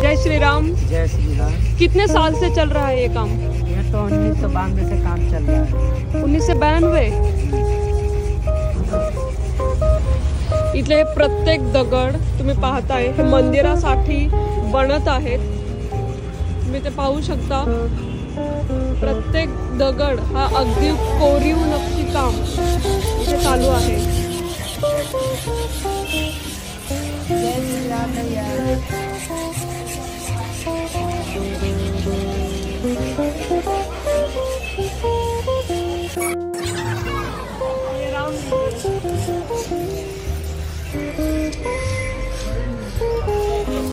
जय श्री राम। जय श्री राम। कितने साल से चल रहा है ये काम? ये तो 1992 से काम चल रहा है। 1992। इथले प्रत्येक दगड तुम्ही पाहताय हे मंदिरासाठी बनत आहेत। तुम्ही ते पाहू शकता, प्रत्येक दगड हा अगदी कोरीव नक्षी काम इथे चालू आहे। जय श्री राम भैया।